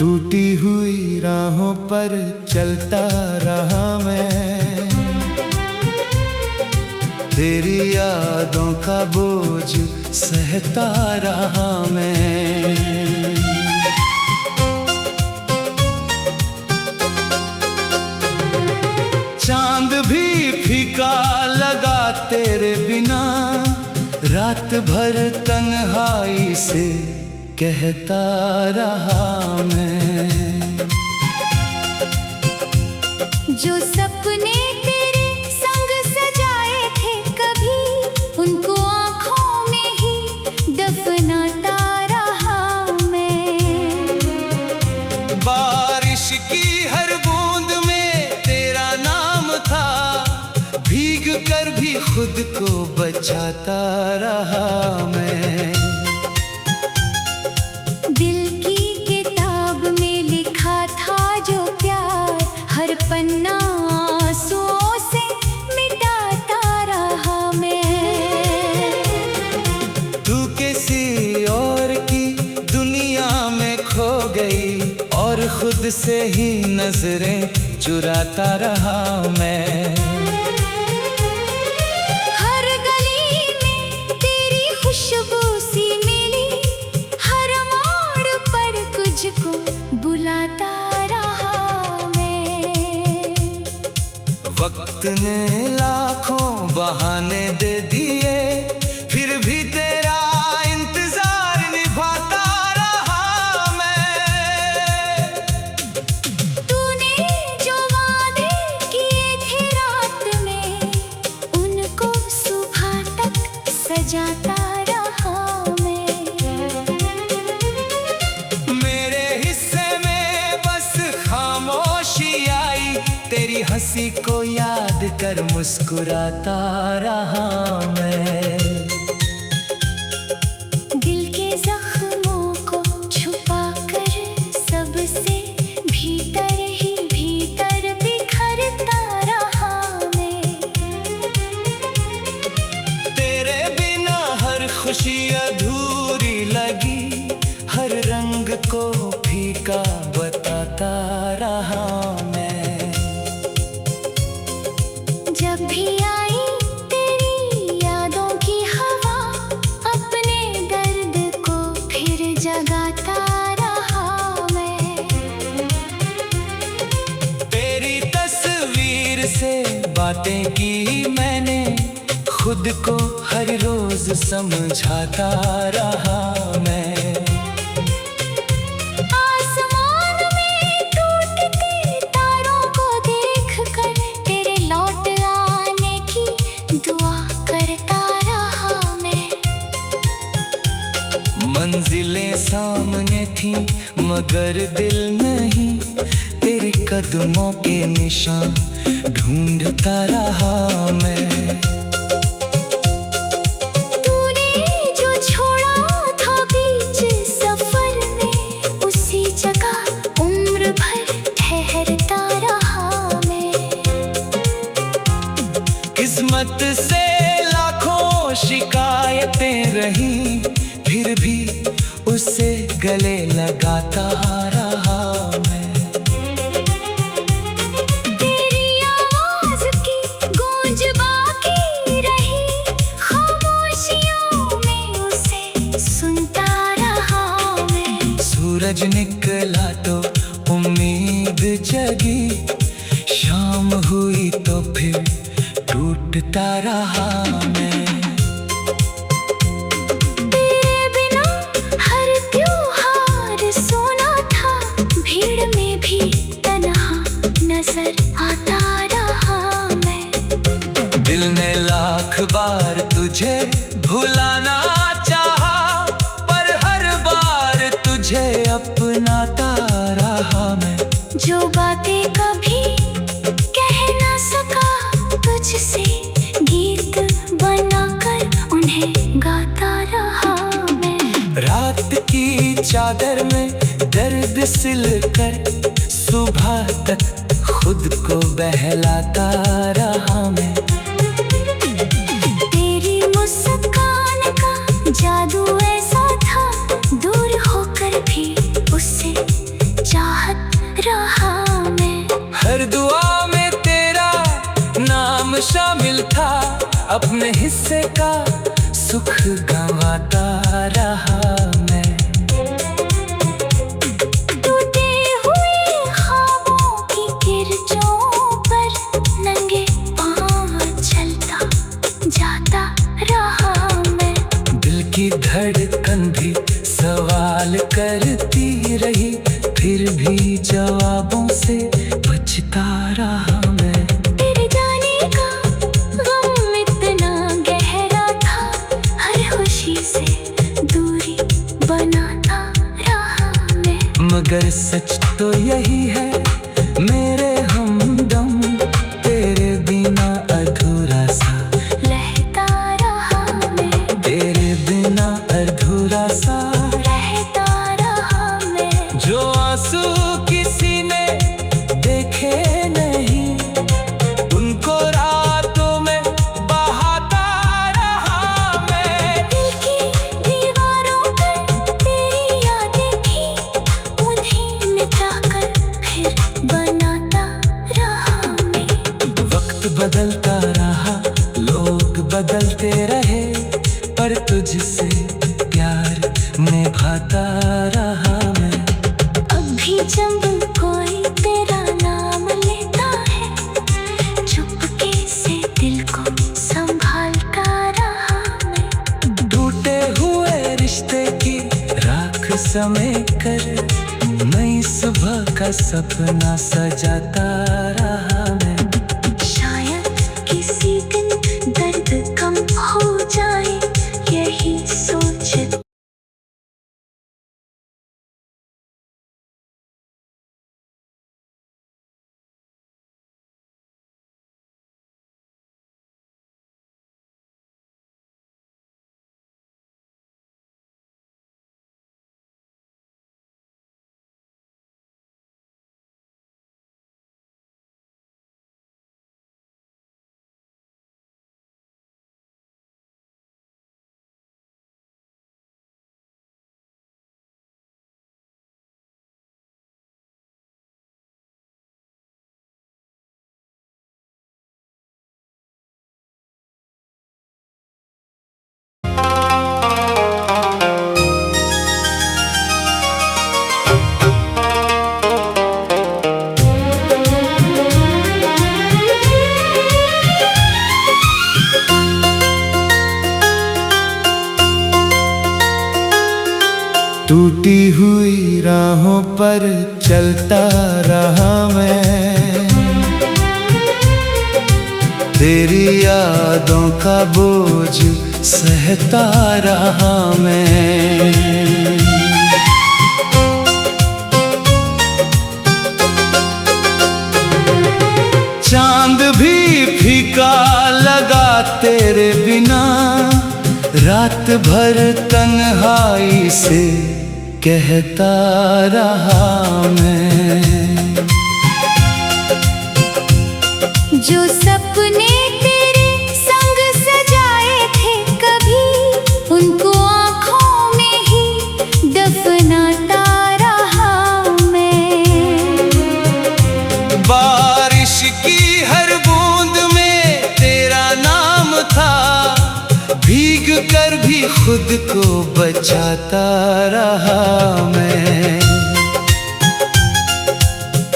टूटी हुई राहों पर चलता रहा मैं, तेरी यादों का बोझ सहता रहा मैं। चांद भी फीका लगा तेरे बिना, रात भर तन्हाई से कहता रहा मैं। जो सपने तेरे संग सजाए थे कभी, उनको आँखों में ही दफनाता रहा मैं। बारिश की हर बूंद में तेरा नाम था, भीग कर भी खुद को बचाता रहा मैं। दिल की किताब में लिखा था जो प्यार, हर पन्ना आंसुओं से मिटाता रहा मैं। तू किसी और की दुनिया में खो गई और खुद से ही नजरें चुराता रहा मैं। हर गली में तेरी खुशबू सी मिली, हर मोड़ पर तुझको बुलाता रहा मैं। वक्त ने लाखों बहाने दे दिए, फिर भी तेरा इंतजार निभाता रहा मैं। तूने जो वादे किए थे रात में, उनको सुबह तक सजाता रहा मैं। मेरे हिस्से में बस खामोशी आई, तेरी हंसी को याद कर मुस्कुराता रहा मैं। दिल के जख्मों को छुपा कर सबसे भीतर ही भीतर बिखरता रहा मैं। तेरे बिना हर खुशी अधूरी लगी, हर रंग को फीका बताता रहा मैं। जब भी आई तेरी यादों की हवा, अपने दर्द को फिर जगाता रहा मैं। तेरी तस्वीर से बातें की मैंने, खुद को हर रोज समझाता रहा मैं। आसमान में टूटते तारों को देखकर तेरे लौट आने की दुआ करता रहा मैं। मंजिलें सामने थी मगर दिल नहीं, तेरे कदमों के निशान ढूंढता रहा मैं। तूने जो छोड़ा था बीच सफर में, उसी जगह उम्र भर ठहरता रहा मैं। किस्मत से लाखों शिकायतें रही, फिर भी उसे गले लगाता रहा मैं। तेरी आवाज की गूंज बाकी रही, खामोशियों में उसे सुनता रहा मैं। सूरज निकला तो उम्मीद जगी, शाम हुई तो फिर टूटता रहा मैं। तेरे बिना हर त्योहार सोना था, भीड़ में भी तन्हा नजर आता रहा मैं। दिल ने लाख बार तुझे भुलाना चाहा, पर हर बार तुझे अपनाता रहा मैं। जो बातें कभी कह ना सका तुझसे, गीत बनाकर उन्हें गाता रहा मैं। रात की चादर में दर्द सिलकर सुबह तक खुद को बहलाता रहा मैं। तेरी मुस्कान का जादू ऐसा था, दूर होकर भी उससे हिस्से का सुख गंवाता रहा मैं। टूटे हुए ख्वाबों की किरचों पर नंगे पांव चलता जाता रहा मैं। दिल की धड़कन भी सवाल करती रही, फिर भी जवाबों से बचता रहा मैं। तेरे जाने का गम इतना गहरा था, हर खुशी से दूरी बनाता रहा मैं। मगर सच तो यही है मेरे हमदम, तेरे बिना अधूरा सा रहता रहा मैं। तेरे बिना अधूरा सा रहता रहा मैं। जो आंसू किसी ने देखे नहीं, उनको रातों में बहाता रहा मैं। दिल की दीवारों पर तेरी यादें थी, उन्हें मिटाकर फिर बनाता रहा मैं। वक्त बदलता रहा, लोग बदलते रहे, पर तुझसे प्यार निभाता रहा मैं। अब भी जब कोई तेरा नाम लेता है, चुपके से दिल को संभालता रहा मैं। टूटे हुए रिश्ते की राख समेट कर नई सुबह का सपना सजाता रहा मैं। शायद किसी दिन दर्द कम हो जाए, यही सोच टूटी हुई राहों पर चलता रहा मैं। तेरी यादों का बोझ सहता रहा मैं। चांद भी फीका लगा तेरे बिना, रात भर तन्हाई से कहता रहा मैं। जो सपने तेरे संग सजाए थे कभी, उनको आँखों में ही दफनाता रहा मैं। बारिश की हर बूंद में तेरा नाम था, भीग कर भी खुद को बचाता रहा मैं।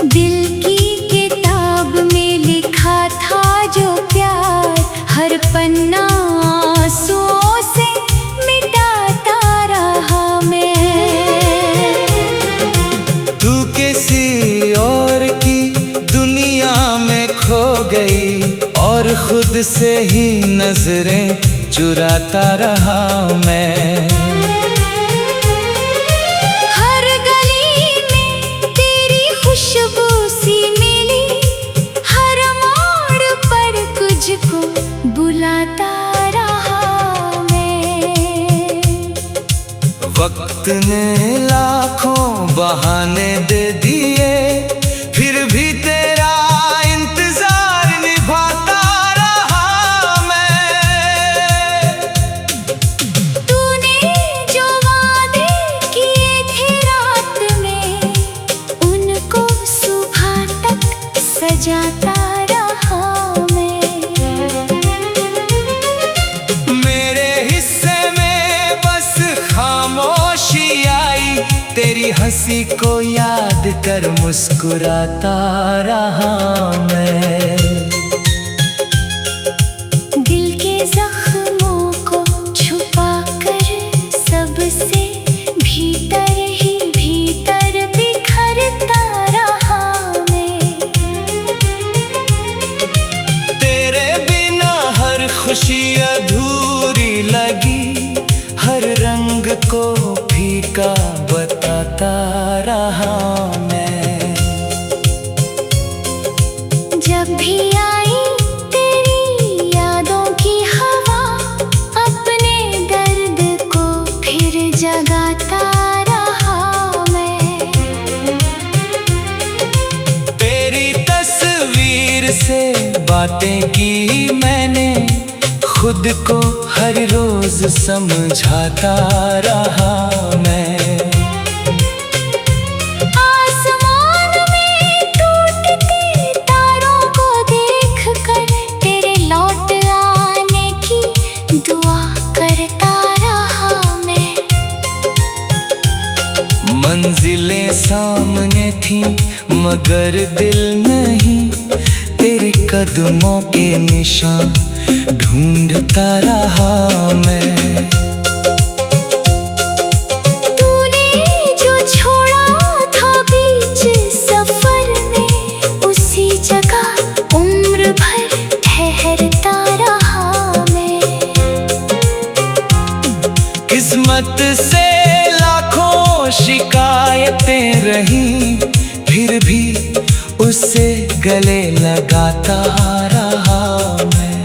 दिल की किताब में लिखा था जो प्यार, हर पन्ना आंसुओं से मिटाता रहा मैं। तू किसी और की दुनिया में खो गई, और खुद से ही नजरें चुराता रहा मैं। हर गली में तेरी खुशबू सी मिली, हर मोड़ पर तुझको बुलाता रहा मैं। वक्त ने लाखों बहाने दे दिए, फिर भी तेरा इंतजार निभाता रहा मैं। तूने जो वादे किए थे रात में, उनको सुबह तक सजाता रहा मैं। तेरी हंसी को याद कर मुस्कुराता रहा मैं। दिल के जख्मों को छुपा कर सबसे भीतर ही भीतर बिखरता रहा मैं। तेरे बिना हर खुशी अधूरी लगी, हर रंग को फीका बताता रहा मैं। जब भी आई तेरी यादों की हवा, अपने दर्द को फिर जगाता रहा मैं। तेरी तस्वीर से बातें की मैंने, खुद को हर रोज समझाता रहा मैं। आसमान में टूटते तारों को देखकर तेरे लौट आने की दुआ करता रहा मैं। मंजिलें सामने थी मगर दिल नहीं, तेरे कदमों के निशान ढूंढता रहा मैं। तूने जो छोड़ा था बीच सफर में, उसी जगह उम्र भर ठहरता रहा मैं। किस्मत से लाखों शिकायतें रही, फिर भी उसे गले लगाता रहा मैं।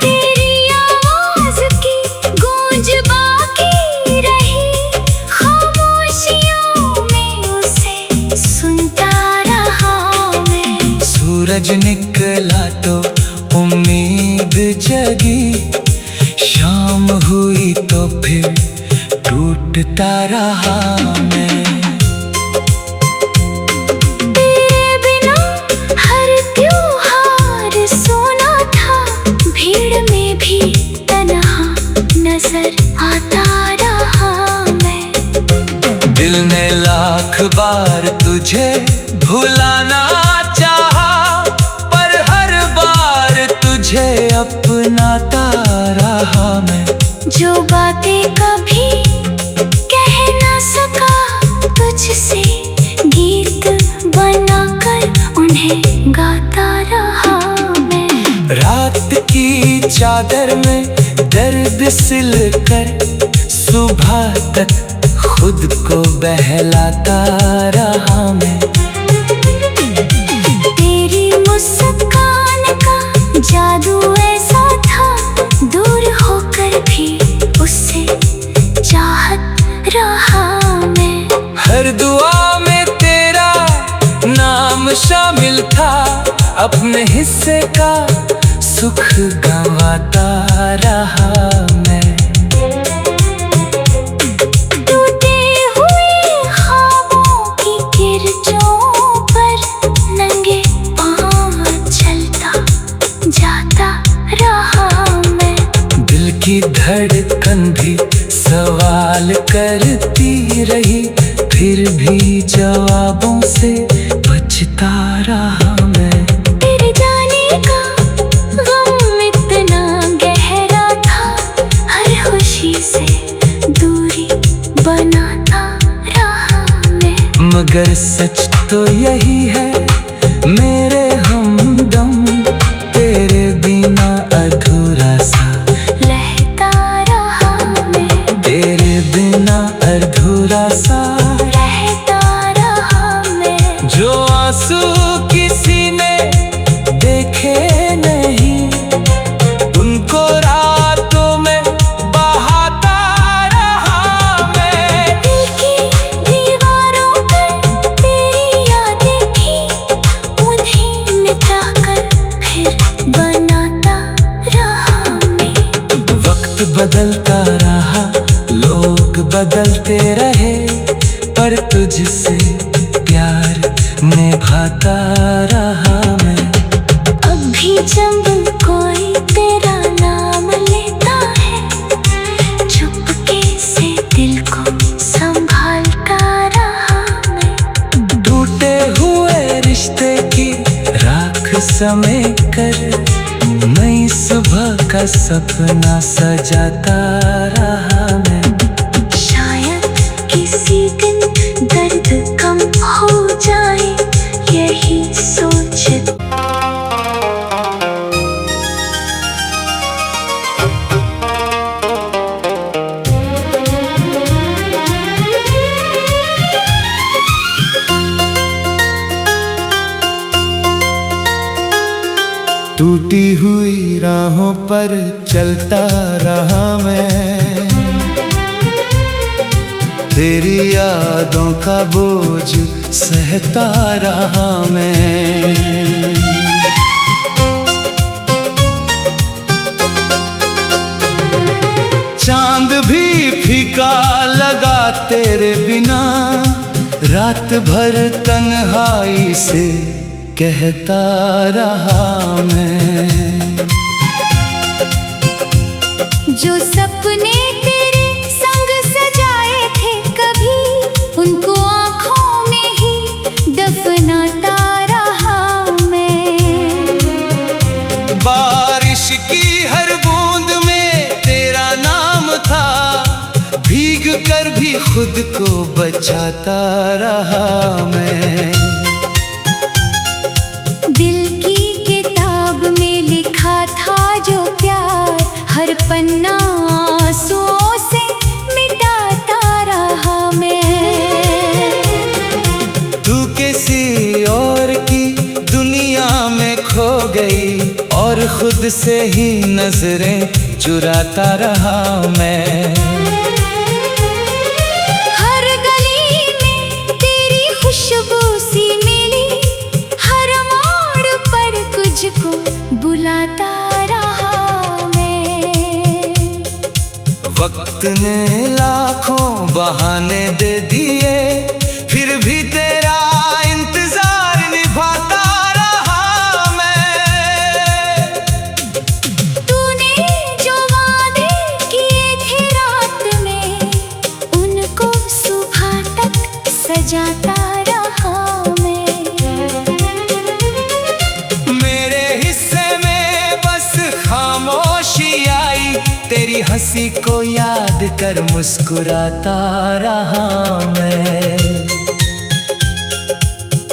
तेरी आवाज की गूंज बाकी रही, खामोशियों में उसे सुनता रहा मैं। सूरज निकला तो उम्मीद जगी, शाम हुई तो फिर टूटता रहा मैं। तेरे बिना हर त्योहार सोना था, भीड़ में भी तन्हा नजर आता रहा मैं। दिल ने लाख बार तुझे भुलाना चाहा, पर हर बार तुझे अपनाता रहा मैं। जो बातें कभी कह ना सका तुझसे, गीत बनाकर उन्हें गाता रहा मैं। रात की चादर में दर्द सिल कर सुबह तक खुद को बहलाता रहा मैं। तेरी मुस्कान का जादू ऐसा था, दूर होकर भी उससे चाहत रहा मैं। हर दुआ में तेरा नाम शामिल था, अपने हिस्से का सुख गंवाता रहा मैं। टूटे हुए ख्वाबों की किरचों पर नंगे पांव चलता जाता रहा मैं। दिल की धड़कन भी सवाल करती रही, फिर भी जवाबों से बचता रहा मैं। तेरे जाने का गम इतना गहरा था, हर खुशी से दूरी बनाता रहा मैं। मगर सच तो यही है मेरे हमदम, तेरे बिना अधूरा सा रहता रहा मैं। तेरे बिना अधूरा सा रहता रहा मैं। जो आंसू किसी ने देखे नहीं, उनको रातों में बहाता रहा मैं। दिल की दीवारों पर तेरी यादें थी, उन्हें मिटाकर फिर बनाता रहा मैं। वक्त बदलता रहा, लोग बदलते रहे, पर तुझसे प्यार निभाता रहा मैं। अब भी जब कोई तेरा नाम लेता है, चुपके से दिल को समेट कर नई सुबह का सपना सजाता रहा मैं। शायद किसी दिन दर्द कम हो जाए, यही सोच टूटी हुई राहों पर चलता रहा मैं, तेरी यादों का बोझ सहता रहा मैं। चांद भी फीका लगा तेरे बिना, रात भर तन्हाई से कहता रहा मैं। जो सपने तेरे संग सजाए थे कभी, उनको आँखों में ही दफनाता रहा मैं। बारिश की हर बूंद में तेरा नाम था, भीग कर भी खुद को बचाता रहा मैं। दिल की किताब में लिखा था जो प्यार, हर पन्ना आंसुओं से मिटाता रहा मैं। तू किसी और की दुनिया में खो गई और खुद से ही नजरें चुराता रहा मैं। हर गली में तेरी खुशबू सी मिली, हर मोड़ पर तुझको बुलाता रहा मैं। वक्त ने लाखों बहाने दे दिए, फिर भी तेरा इंतजार निभाता रहा मैं। तूने जो वादे किए थे रात में, उनको सुबह तक सजाता रहा मैं। मेरे हिस्से में बस खामोशी आई, तेरी हंसी को याद कर मुस्कुराता रहा मैं।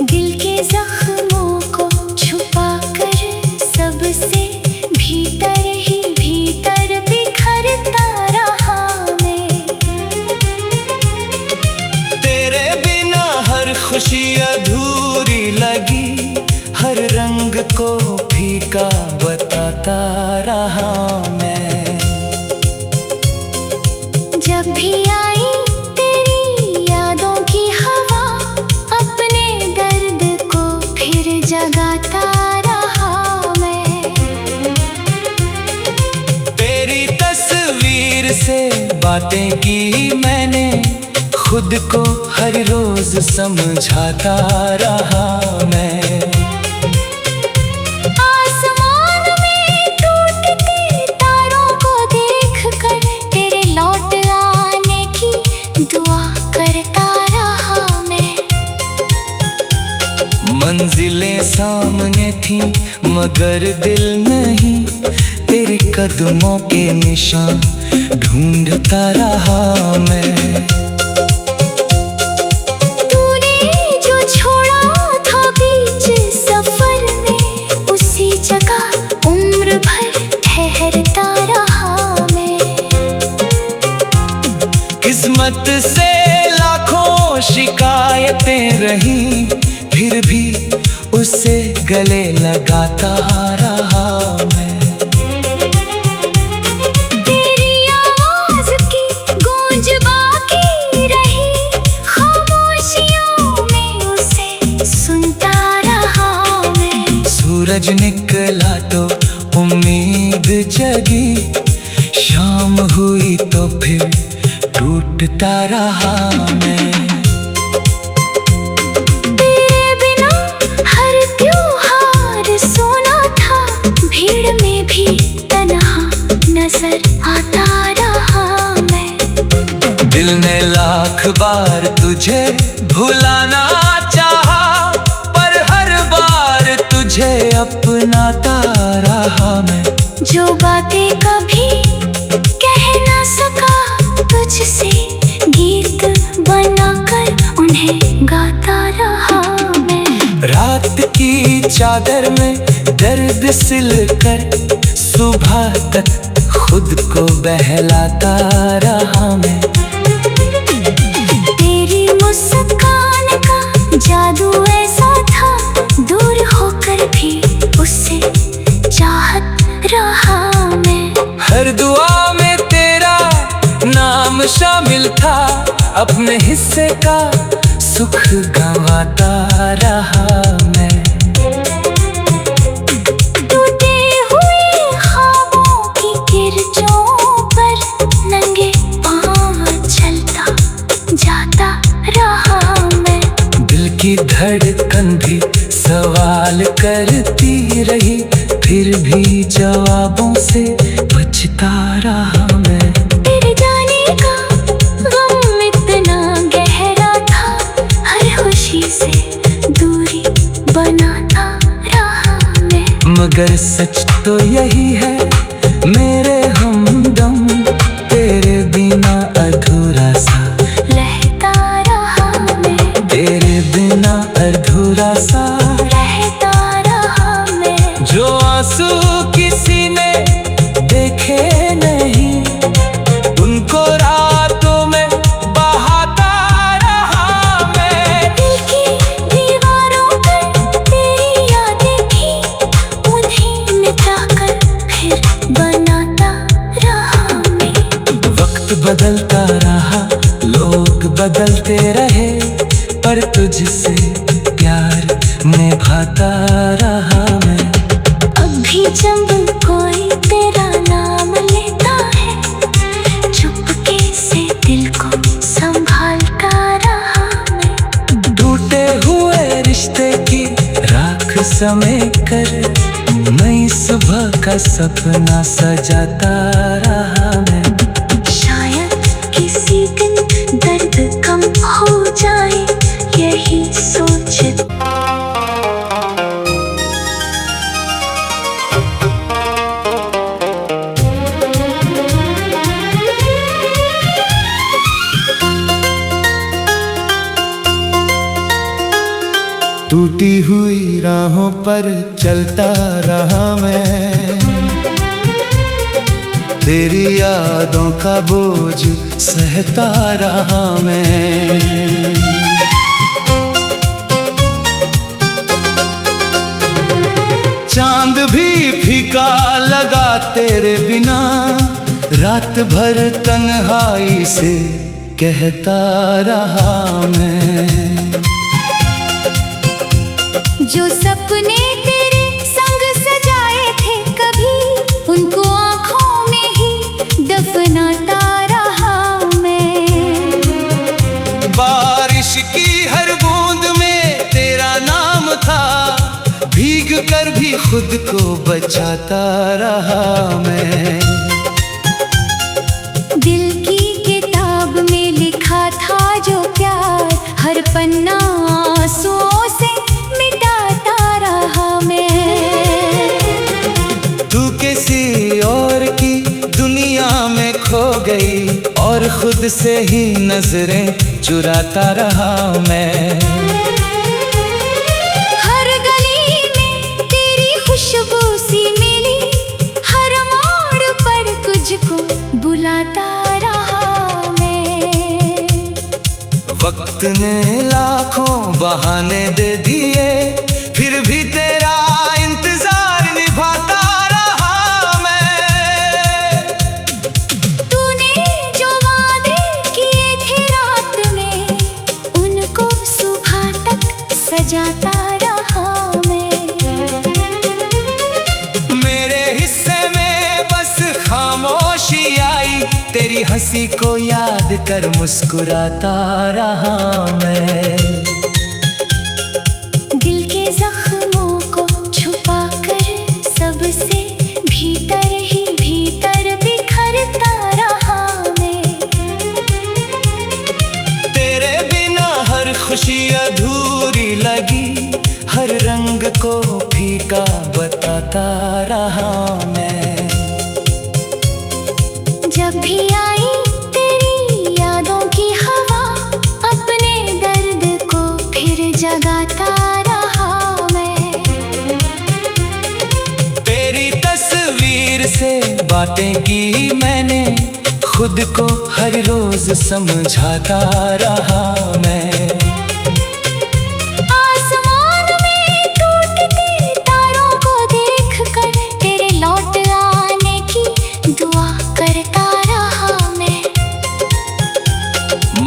दिल के जख्मों को छुपा कर सबसे भीतर ही भीतर बिखरता रहा मैं। तेरे बिना हर खुशी अधूरी लगी, हर रंग को फीका बताता रहा मैं। जब भी आई तेरी यादों की हवा, अपने दर्द को फिर जगाता रहा मैं। तेरी तस्वीर से बातें की मैंने, खुद को हर रोज समझाता रहा मैं। आसमान में टूटते तारों को देखकर तेरे लौट आने की दुआ करता रहा मैं। मंजिलें सामने थी मगर दिल नहीं, तेरे कदमों के निशान ढूंढता रहा मैं। तूने जो छोड़ा था बीच सफर में, उसी जगह उम्र भर ठहरता रहा मैं। किस्मत से लाखों शिकायतें रही, फिर भी उसे गले लगाता रहा मैं। तेरी आवाज की गूंज बाकी रही, खामोशियों में उसे सुनता रहा मैं। सूरज निकला तो उम्मीद जगी, शाम हुई तो फिर टूटता रहा मैं। तेरे बिना हर त्योहार सोना था, भीड़ में भी तन्हा नजर आता रहा मैं। दिल ने लाख बार तुझे भुलाना चाहा, पर हर बार तुझे तुझे अपनाता रहा मैं। जो बातें कभी कह ना सका तुझसे, गीत बनाकर उन्हें गाता रहा मैं। रात की चादर में दर्द सिलकर सुबह तक खुद को बहलाता रहा मैं। तेरी मुस्कान का जादू ऐसा था, दूर होकर भी उससे चाहत रहा मैं। हर दुआ में तेरा नाम शामिल था, अपने हिस्से का सुख गंवाता रहा मैं। टूटे हुए ख्वाबों की किरचों पर नंगे पांव चलता जाता रहा मैं। दिल की धड़कन भी सवाल करती रही, फिर भी जवाबों से बचता रहा मैं। तेरे जाने का गम इतना गहरा था, हर खुशी से दूरी बनाता रहा मैं। मगर सच तो यही है मेरे हमदम, तेरे बिना अधूरा सा रहता रहा मैं। तेरे बिना अधूरा सा रहता रहा मैं। जो आंसू किसी ने देखे नहीं, उनको रातों में बहाता रहा मैं। दिल की दीवारों पर तेरी यादें थी, उन्हें मिटाकर फिर बनाता रहा मैं। वक्त बदलता रहा, लोग बदलते रहे, पर तुझसे प्यार निभाता रहा मैं। अब भी जब कोई तेरा नाम लेता है, चुपके से दिल को संभालता रहा मैं। टूटे हुए रिश्ते की राख समेट कर नई सुबह का सपना सजाता रहा मैं। शायद किसी दिन दर्द कम हो जाए, यही सोच टूटी हुई राहों पर चलता रहा मैं, तेरी यादों का बोझ सहता रहा मैं। चांद भी फीका लगा तेरे बिना, रात भर तन्हाई से कहता रहा मैं। जो सपने तेरे संग सजाए थे कभी, उनको आँखों में ही दफनाता रहा मैं। बारिश की हर बूंद में तेरा नाम था, भीग कर भी खुद को बचाता रहा मैं। दिल की किताब में लिखा था जो प्यार, हर पन्ना आंसुओं से मिटाता रहा मैं। तू किसी और की दुनिया में खो गई, और खुद से ही नजरें चुराता रहा मैं। हर गली में तेरी खुशबू सी मिली, हर मोड़ पर तुझको बुलाता रहा मैं। वक्त ने लाखों बहाने दे दिए, फिर भी तेरा इंतजार निभाता रहा मैं। तूने जो वादे किए थे रात में, उनको सुबह तक सजाता रहा मैं। मेरे हिस्से में बस खामोशी आई, तेरी हंसी को याद कर मुस्कुराता रहा मैं। दिल के जख्मों को छुपा कर सबसे भीतर ही भीतर बिखरता रहा मैं। तेरे बिना हर खुशी अधूरी लगी, हर रंग को फीका बताता रहा मैं। जब भी आई तेरी यादों की हवा, अपने दर्द को फिर जगाता रहा मैं। तेरी तस्वीर से बातें की मैंने, खुद को हर रोज समझाता रहा मैं।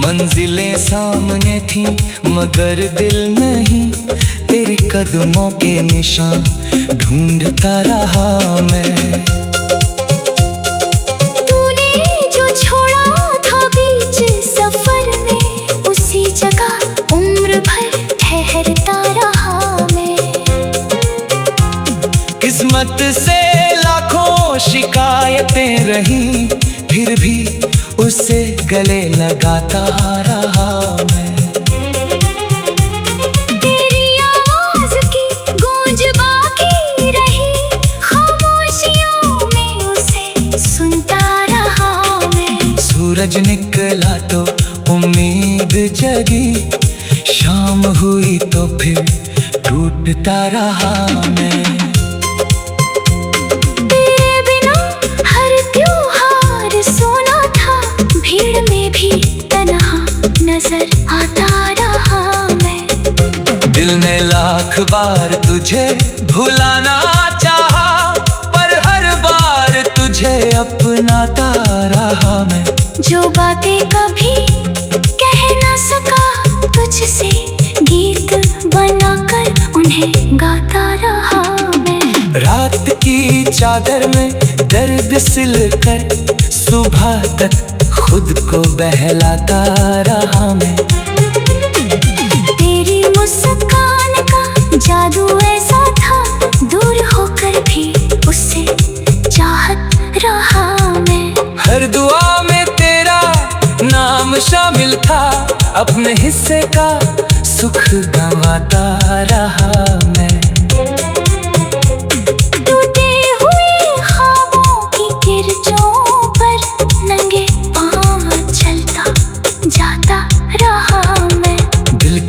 मंजिलें सामने थी मगर दिल नहीं, तेरे कदमों के निशान ढूंढता रहा मैं। तूने जो छोड़ा था बीच सफर में, उसी जगह उम्र भर ठहरता रहा मैं। किस्मत से लाखों शिकायतें रही, फिर भी उसे गले लगाता रहा मैं। तेरी आवाज की गूंज बाकी रही, खामोशियों में उसे सुनता रहा मैं। सूरज निकला तो उम्मीद जगी, शाम हुई तो फिर टूटता रहा मैं। नजर आता रहा मैं। दिल ने लाख बार तुझे भुलाना चाहा, पर हर बार तुझे अपनाता रहा मैं। जो बातें कभी कह ना सका तुझसे, गीत बनाकर उन्हें गाता रहा मैं। रात की चादर में दर्द सिलकर सुबह तक खुद को बहलाता रहा मैं। तेरी मुस्कान का जादू ऐसा था, दूर होकर भी उससे चाहत रहा मैं। हर दुआ में तेरा नाम शामिल था, अपने हिस्से का सुख गंवाता रहा मैं।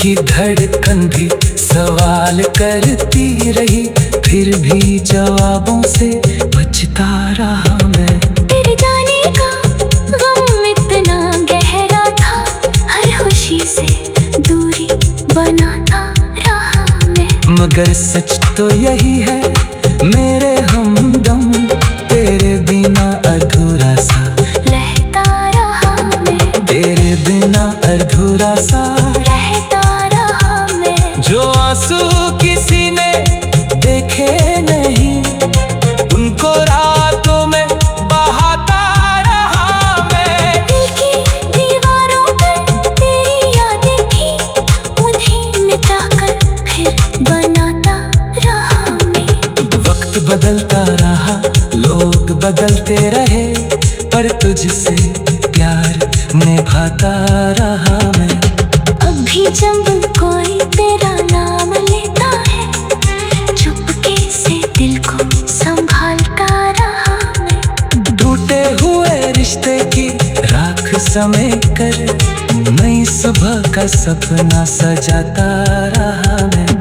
की धड़कन भी सवाल करती रही, फिर भी जवाबों से बचता रहा मैं। तेरे जाने का गम इतना गहरा था, हर खुशी से दूरी बनाता रहा मैं। मगर सच तो यही है मेरे हमदम, तेरे बिना अधूरा सा रहता रहा मैं। तेरे बिना अधूरा सा जो आंसू किसी ने देखे नहीं, उनको रातों में बहाता रहा मैं। दिल की दीवारों पर तेरी यादें थी, उन्हें मिटाकर फिर बनाता रहा मैं। वक्त बदलता रहा, लोग बदलते रहे, पर तुझसे प्यार निभाता रहा मैं। अभी जब कोई तेरा नाम लेता है, चुपके से दिल को संभालता रहा मैं। टूटे हुए रिश्ते की राख समेट कर नई सुबह का सपना सजाता रहा मैं।